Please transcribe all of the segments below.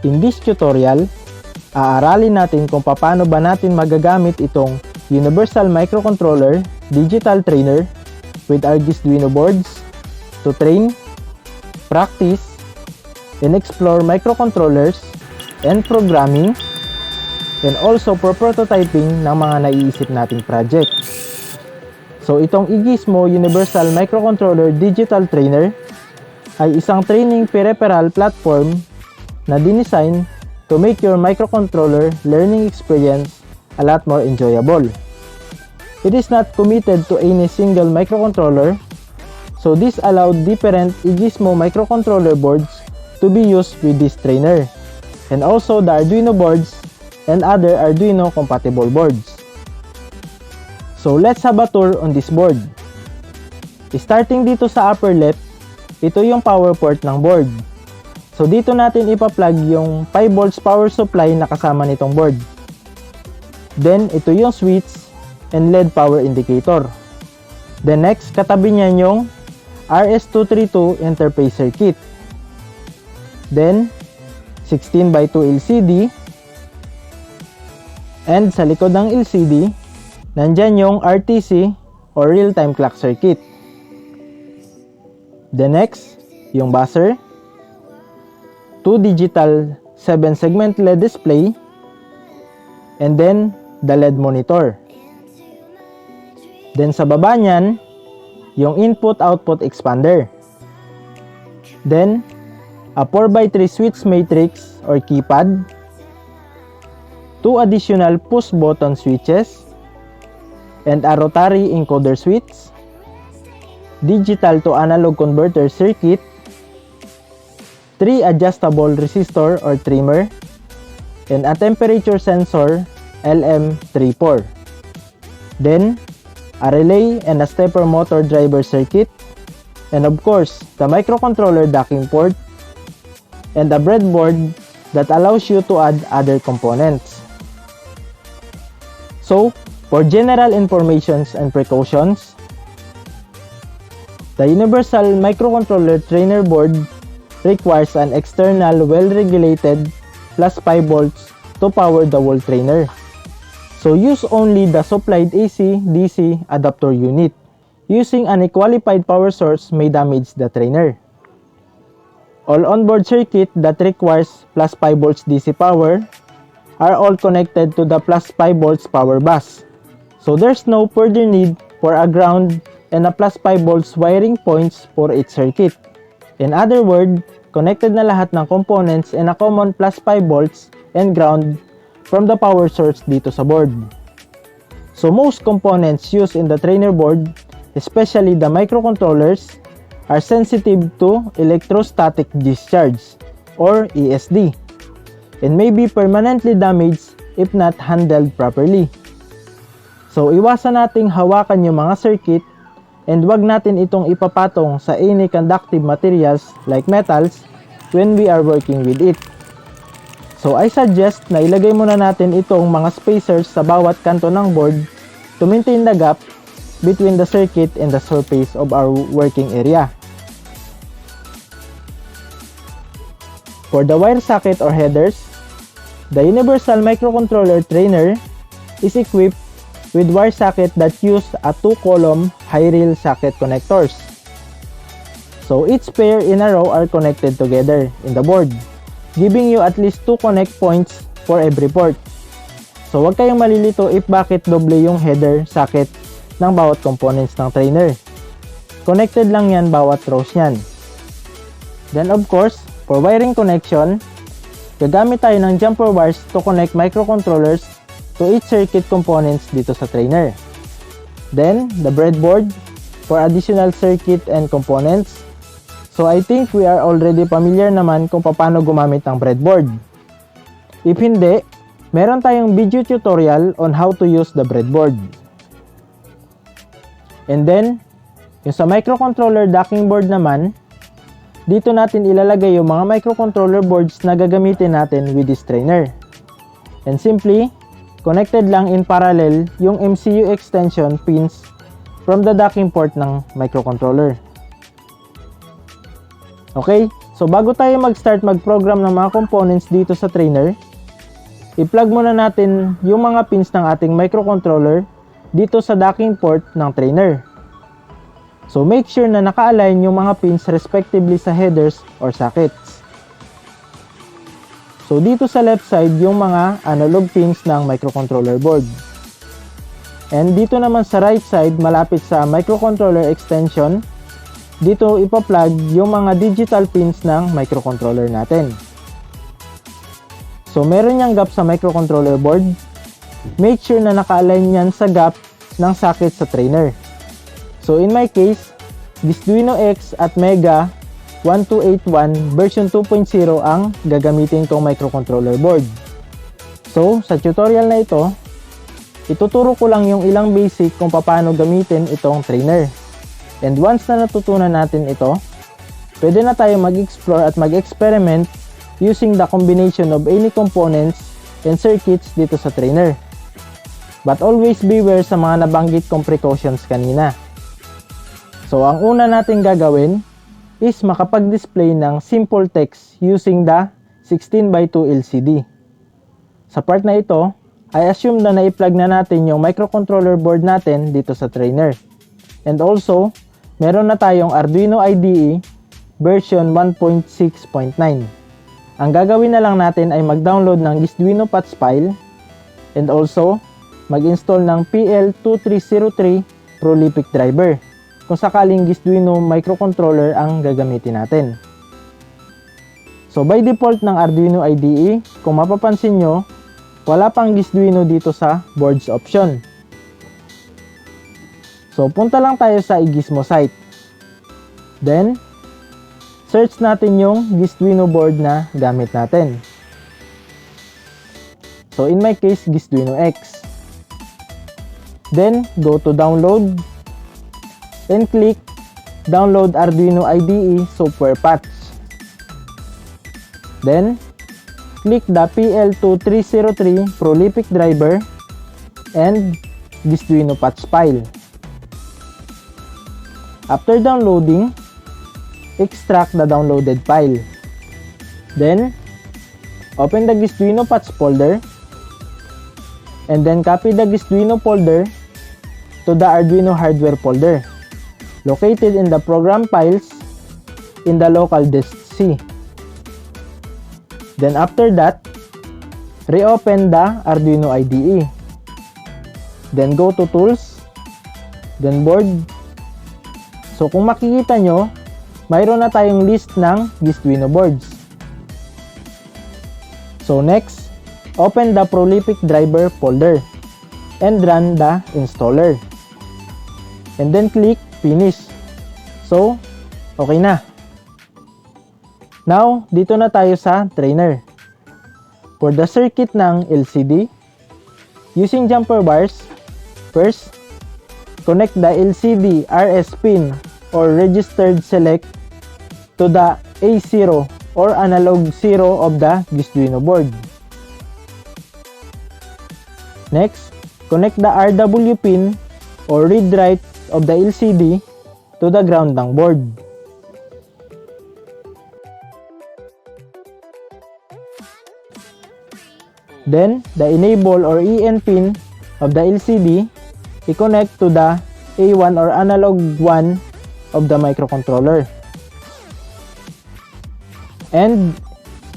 In this tutorial, aaralin natin kung paano ba natin magagamit itong Universal Microcontroller Digital Trainer with Arduino boards to train, practice, and explore microcontrollers and programming, and also for prototyping ng mga naiisip nating project. So itong Egismo Universal Microcontroller Digital Trainer ay isang training peripheral platform na dinesign to make your microcontroller learning experience a lot more enjoyable. It is not committed to any single microcontroller, so this allowed different Egismo microcontroller boards to be used with this trainer, and also the Arduino boards and other Arduino compatible boards. So let's have a tour on this board. Starting dito sa upper left, ito yung power port ng board. So dito natin ipa-plug yung 5 volts power supply na kasama nitong board. Then ito yung switch and LED power indicator. Then next, katabi niyan yung RS-232 interface circuit. Then 16x2 LCD. And sa likod ng LCD, nandyan yung RTC or real-time clock circuit. The next, yung buzzer, 2 digital 7-segment LED display, and then the LED monitor. Then sa baba niyan, yung input-output expander. Then, a 4x3 switch matrix or keypad, 2 additional push button switches, and a rotary encoder switch, digital to analog converter circuit, 3 adjustable resistor or trimmer, and a temperature sensor LM34. Then, a relay and a stepper motor driver circuit, and of course, the microcontroller docking port, and a breadboard that allows you to add other components. So, for general informations and precautions, the Universal Microcontroller Trainer board requires an external well-regulated plus 5 volts to power the whole trainer. So use only the supplied AC-DC adapter unit. Using an unqualified power source may damage the trainer. All onboard circuit that requires plus 5 volts DC power are all connected to the plus 5 volts power bus. So there's no further need for a ground and a plus 5 volts wiring points for each circuit. In other words, connected na lahat ng components in a common plus 5 volts and ground from the power source dito sa board. So most components used in the trainer board, especially the microcontrollers, are sensitive to electrostatic discharge or ESD, and may be permanently damaged if not handled properly. So iwasan nating hawakan yung mga circuit, and wag natin itong ipapatong sa any conductive materials like metals when we are working with it. So I suggest na ilagay muna natin itong mga spacers sa bawat kanto ng board to maintain the gap between the circuit and the surface of our working area. For the wire socket or headers, the Universal Microcontroller Trainer is equipped with wire socket that use a 2-column high rail socket connectors. So each pair in a row are connected together in the board, giving you at least 2 connect points for every port. So wag kayong malilito if bakit doble yung header socket ng bawat components ng trainer. Connected lang yan bawat rows yan. Then of course, for wiring connection, gagamit tayo ng jumper wires to connect microcontrollers to each circuit components dito sa trainer. Then, the breadboard for additional circuit and components. So I think we are already familiar naman kung paano gumamit ng breadboard. If hindi, meron tayong video tutorial on how to use the breadboard. And then, yung sa microcontroller docking board naman, dito natin ilalagay yung mga microcontroller boards na gagamitin natin with this trainer. And simply, connected lang in parallel yung MCU extension pins from the docking port ng microcontroller. Okay, So bago tayo mag-start mag-program ng mga components dito sa trainer, i-plug muna natin yung mga pins ng ating microcontroller dito sa docking port ng trainer. So make sure na naka-align yung mga pins respectively sa headers or sockets. So dito sa left side yung mga analog pins ng microcontroller board. And dito naman sa right side malapit sa microcontroller extension, dito ipa-plug yung mga digital pins ng microcontroller natin. So meron yang gap sa microcontroller board. Make sure na naka-align yan sa gap ng socket sa trainer. So in my case, Arduino X at Mega 1281 version 2.0 ang gagamitin kong microcontroller board. So sa tutorial na ito, ituturo ko lang yung ilang basic kung paano gamitin itong trainer. And once na natutunan natin ito, pwede na tayo mag-explore at mag-experiment using the combination of any components and circuits dito sa trainer. But always beware sa mga nabanggit kong precautions kanina. So ang una natin gagawin is makapag-display ng simple text using the 16:2 LCD. Sa part na ito, I assume na na-plug na natin yung microcontroller board natin dito sa trainer. And also, meron na tayong Arduino IDE version 1.6.9. Ang gagawin na lang natin ay mag-download ng Arduino patch file and also mag-install ng PL2303 Prolific driver kung sakaling Arduino microcontroller ang gagamitin natin. So by default ng Arduino IDE, kung mapapansin nyo, wala pang Arduino dito sa boards option. So, punta lang tayo sa Gizmo site. Then, search natin yung Arduino board na gamit natin. So, in my case, Arduino X. Then, go to download and click download Arduino IDE software patch. Then, click the PL2303 Prolific driver and Arduino patch file. After downloading, extract the downloaded file. Then, open the Arduino patch folder and then copy the Arduino folder to the Arduino hardware folder located in the program files in the local disk C. Then after that, reopen the Arduino IDE. Then go to Tools, then Board. So kung makikita nyo, mayroon na tayong list ng Arduino boards. So next, open the Prolific driver folder and run the installer. And then click Finish. So, okay na. Now, dito na tayo sa trainer. For the circuit ng LCD, using jumper bars, first, connect the LCD RS pin or registered select to the A0 or analog 0 of the Arduino board. Next, connect the RW pin or read-write of the LCD to the ground ng board. Then, the enable or EN pin of the LCD i-connect to the A1 or analog 1 of the microcontroller. And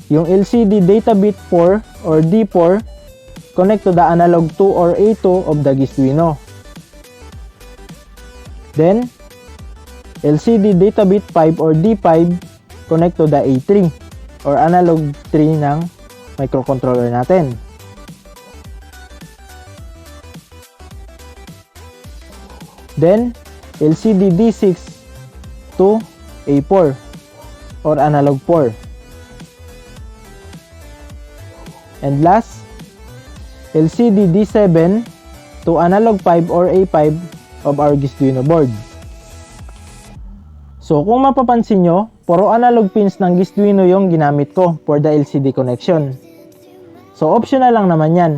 yung LCD data bit 4 or D4 connect to the analog 2 or A2 of the Arduino. Then, LCD data bit 5 or D5 connect to the A3 or analog 3 ng microcontroller natin. Then, LCD D6 to A4 or analog 4. And last, LCD D7 to analog 5 or A5 of our Arduino board. So kung mapapansin nyo, puro analog pins ng Arduino yung ginamit ko for the LCD connection. So optional lang naman yan.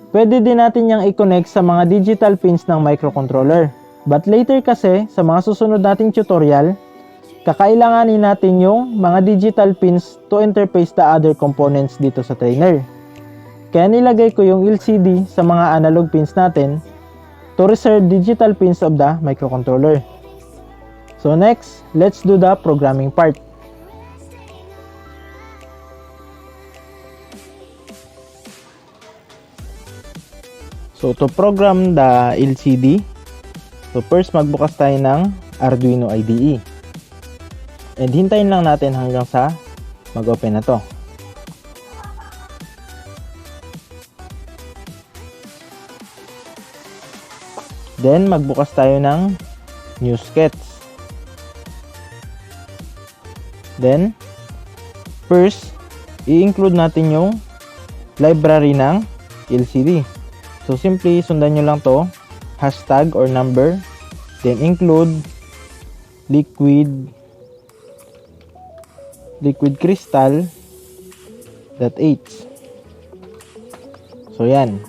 Pwede din natin yang i-connect sa mga digital pins ng microcontroller. But later kasi, sa mga susunod nating tutorial, kakailanganin natin yung mga digital pins to interface the other components dito sa trainer. Kaya nilagay ko yung LCD sa mga analog pins natin to reserve digital pins of the microcontroller. So next, let's do the programming part. So to program the LCD, so first magbukas tayo ng Arduino IDE. And hintayin lang natin hanggang sa mag-open na to. Then magbukas tayo ng new sketch. Then first, i-include natin yung library ng LCD. So simply sundan nyo lang to, hashtag or number, then include liquid crystal.h. So yan.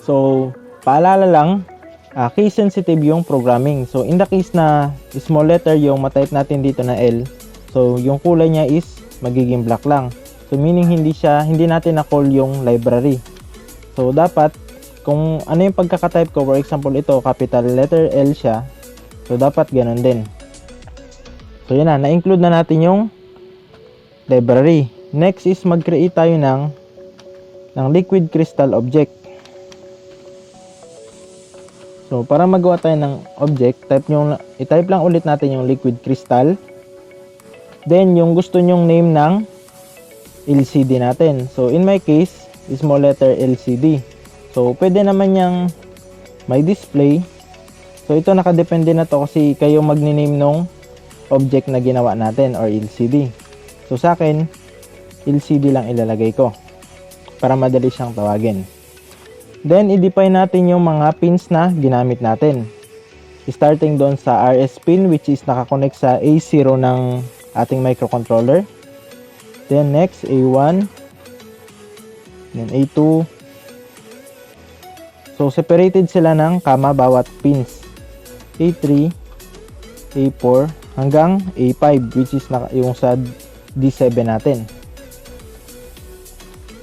So paalala lang, case sensitive yung programming. So in the case na small letter yung matype natin dito na L, so yung kulay niya is magiging black lang. So meaning hindi natin na-call yung library. So dapat kung ano yung pagkaka-type ko, for example ito capital letter L siya, so dapat ganun din. So yun na-include na natin yung library. Next is mag-create tayo ng liquid crystal object. So para magawa tayo ng object, i-type lang ulit natin yung liquid crystal. Then yung gusto nyong name ng LCD natin. So in my case, small letter LCD. So pwede naman yung may display. So ito nakadepende na to kasi kayo magni-name nung object na ginawa natin or LCD. So sa akin, LCD lang ilalagay ko para madali siyang tawagin. Then i-define natin yung mga pins na ginamit natin. Starting doon sa RS pin which is nakakonect sa A0 ng ating microcontroller. Then next A1, then A2. So separated sila ng kama bawat pins. A3, A4 hanggang A5 which is yung sa D7 natin.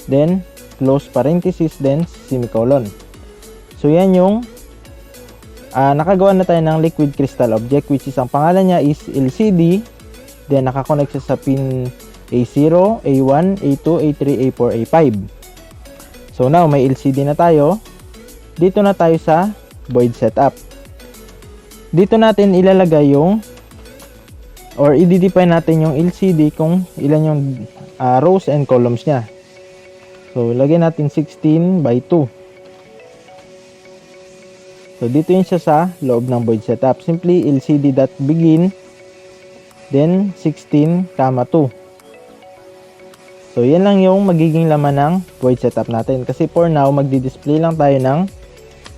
Then close parenthesis then semicolon. So yan yung nakagawa na tayo ng liquid crystal object which is ang pangalan niya is LCD. Then nakakonect siya sa pin A0, A1, A2, A3, A4, A5. So now may LCD na tayo. Dito na tayo sa void setup. Dito natin ilalagay yung or i-define natin yung LCD kung ilan yung rows and columns niya. So lagyan natin 16 by 2. So dito yun siya sa loob ng void setup. Simply LCD.begin then 16, 2. So yan lang yung magiging laman ng void setup natin. Kasi for now, magdi-display lang tayo ng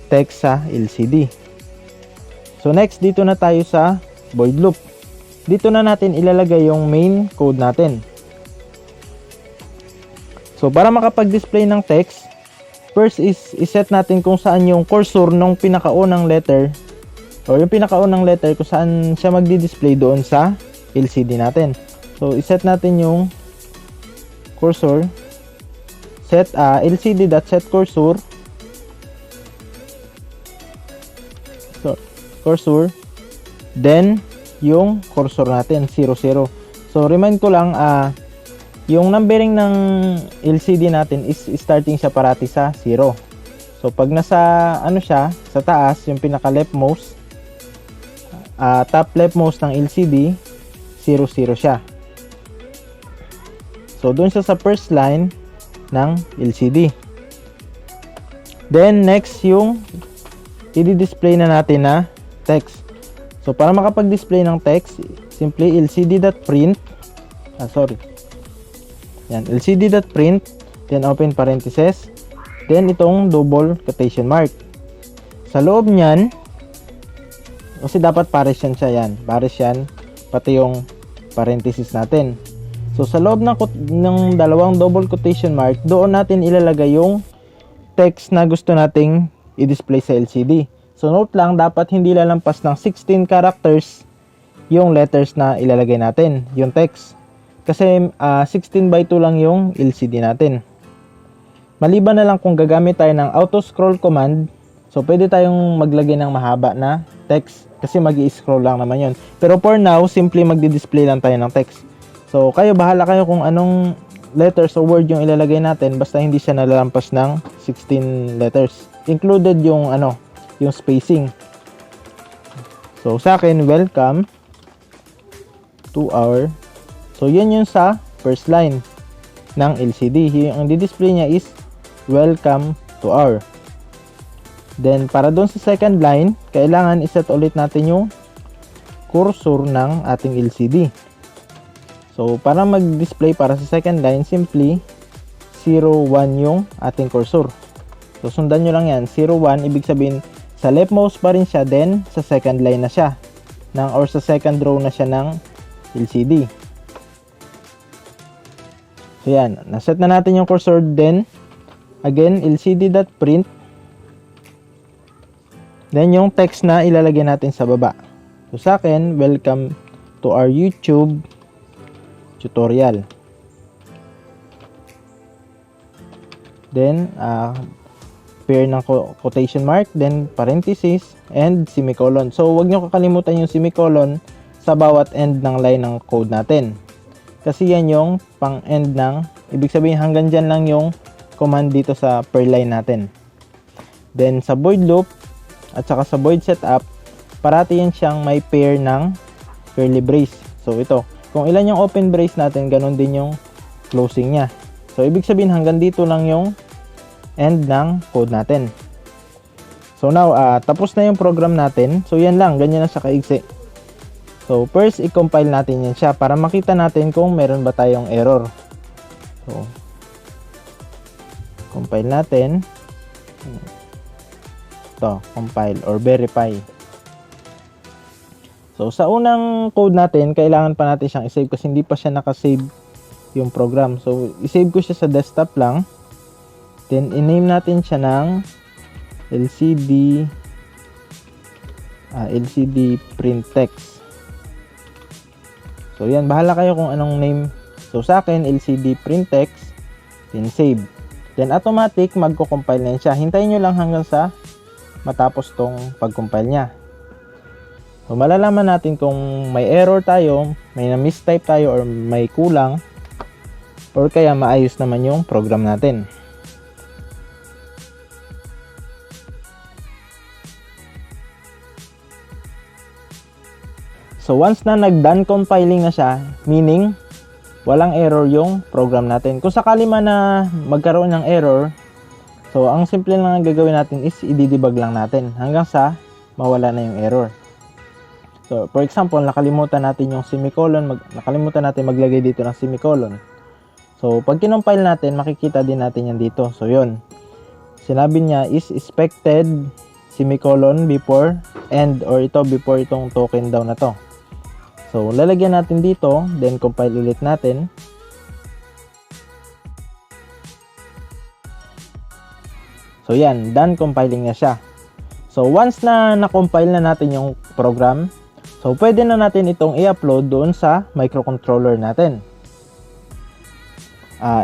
text sa LCD. So next, dito na tayo sa void loop. Dito na natin ilalagay yung main code natin. So para makapag-display ng text, first is iset natin kung saan yung cursor ng pinakaunang letter or yung pinakaunang letter kung saan siya magdi-display doon sa LCD natin. So iset natin yung cursor, set lcd.setCursor, cursor, then yung cursor natin 00. So remind ko lang, yung numbering ng LCD natin is starting siya parati sa 0. So pag nasa siya sa taas, yung pinaka leftmost, top leftmost ng LCD 00 siya. So doon siya sa first line ng LCD. Then next yung i-display na natin na text. So para makapag-display ng text, simply lcd.print yan, lcd.print, then open parenthesis, then itong double quotation mark. Sa loob niyan, kasi dapat pares yan siya, yan, pares yan, pati yung parenthesis natin. So sa loob ng dalawang double quotation mark, doon natin ilalagay yung text na gusto nating i-display sa LCD. So note lang, dapat hindi lalampas ng 16 characters yung letters na ilalagay natin, yung text. Kasi 16:2 lang yung LCD natin. Maliban na lang kung gagamit tayo ng auto scroll command, so pwede tayong maglagay ng mahaba na text kasi magi-scroll lang naman yun. Pero for now, simply magdi-display lang tayo ng text. So kayo, bahala kayo kung anong letters o word yung ilalagay natin, basta hindi siya nalalampas ng 16 letters. Included yung yung spacing. So sa akin, welcome to our, so yan yung sa first line ng LCD. Yung di-display niya is welcome to our. Then para doon sa second line, kailangan iset ulit natin yung cursor ng ating LCD. So para mag-display para sa second line, simply 01 yung ating cursor. So sundan nyo lang yan, 01, ibig sabihin sa leftmost pa rin siya, then sa second line na siya or sa second row na siya ng LCD. So yan, naset na natin yung cursor, then again lcd.print, then yung text na ilalagay natin sa baba. So sa akin, welcome to our YouTube tutorial. Then pair ng quotation mark, then parenthesis and semicolon. So wag niyo kakalimutan yung semicolon sa bawat end ng line ng code natin. Kasi yan yung pang-end ng, ibig sabihin hanggang dyan lang yung command dito sa per line natin. Then sa void loop at saka sa void setup, parati yan siyang may pair ng curly brace. So ito, kung ilan yung open brace natin, ganun din yung closing niya. So ibig sabihin hanggang dito lang yung end ng code natin. So now, tapos na yung program natin. So yan lang, ganyan na siya kaigsi. So first, i-compile natin yan siya para makita natin kung meron ba tayong error. So compile natin. Ito, compile or verify. So sa unang code natin, kailangan pa natin siyang i-save kasi hindi pa siya nakasave yung program. So i-save ko siya sa desktop lang. Then i-name natin siya ng LCD print text. So yan, bahala kayo kung anong name. So sa akin, LCD print text, then save. Then automatic magko-compile na siya. Hintayin nyo lang hanggang sa matapos tong pag-compile niya. So malalaman natin kung may error tayo, may na-mistype tayo or may kulang, or kaya maayos naman yung program natin. So once na nag-done compiling na siya, meaning walang error yung program natin. Kung sakali man na magkaroon ng error, so ang simple lang na gagawin natin is i-debug lang natin hanggang sa mawala na yung error. So for example, nakalimutan natin yung semicolon, nakalimutan natin maglagay dito ng semicolon. So pag kinompile natin, makikita din natin yan dito. So yun, sinabi niya is expected semicolon before end, or ito before itong token daw na to. So lalagyan natin dito, then compile ulit natin. So yan, done compiling na siya. So once na na-compile na natin yung program, so pwede na natin itong i-upload doon sa microcontroller natin.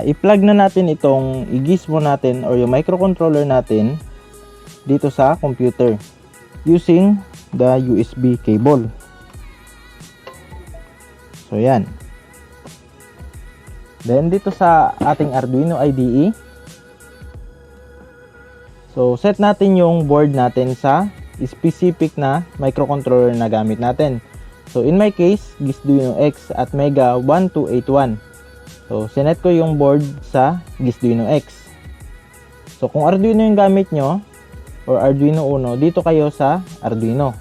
I-plug na natin itong i-gizmo natin or yung microcontroller natin dito sa computer using the USB cable. So yan. Then dito sa ating Arduino IDE, so set natin yung board natin sa specific na microcontroller na gamit natin. So in my case, Gizduino X at Mega 1281. So sinet ko yung board sa Gizduino X. So kung Arduino yung gamit nyo or Arduino Uno, dito kayo sa Arduino.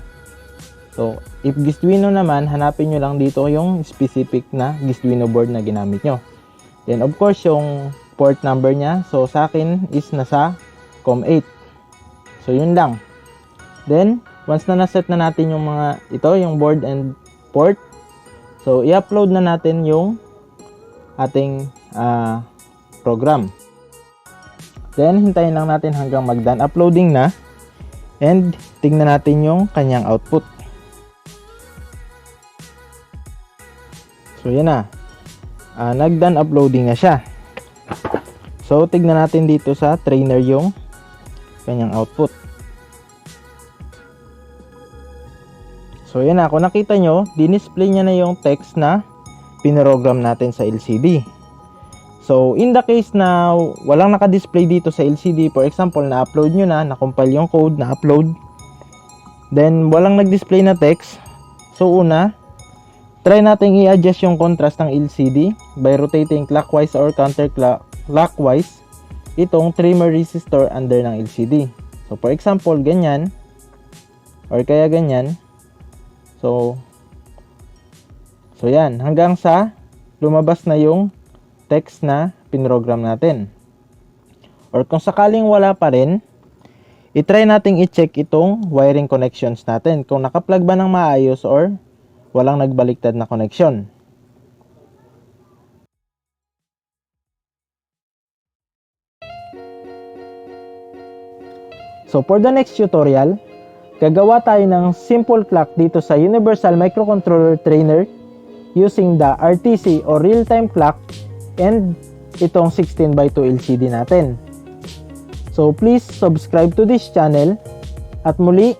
So if Gizduino naman, hanapin nyo lang dito yung specific na Gizduino board na ginamit nyo. Then of course yung port number nya, so sa akin is nasa COM8. So yun lang. Then once na naset na natin yung mga ito, yung board and port, so i-upload na natin yung ating program. Then hintayin lang natin hanggang mag-done uploading na, and tingnan natin yung kanyang output. So yan na. Nag-done uploading na siya. So tignan natin dito sa trainer yung kanyang output. So yan na, kung nakita nyo, dinisplay niya na yung text na pinrogram natin sa LCD. So in the case na walang naka-display dito sa LCD, for example, na-upload nyo na, na-compile yung code, na-upload, then walang nag-display na text. So una, try natin i-adjust yung contrast ng LCD by rotating clockwise or counterclockwise itong trimmer resistor under ng LCD. So for example, ganyan or kaya ganyan. So yan, hanggang sa lumabas na yung text na pinrogram natin. Or kung sakaling wala pa rin, i-try nating i-check itong wiring connections natin kung naka-plug ba ng maayos or walang nagbaliktad na connection. So for the next tutorial, gagawa tayo ng simple clock dito sa Universal Microcontroller Trainer using the RTC or real-time clock and itong 16x2 LCD natin. So please subscribe to this channel at muli,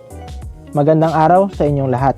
magandang araw sa inyong lahat.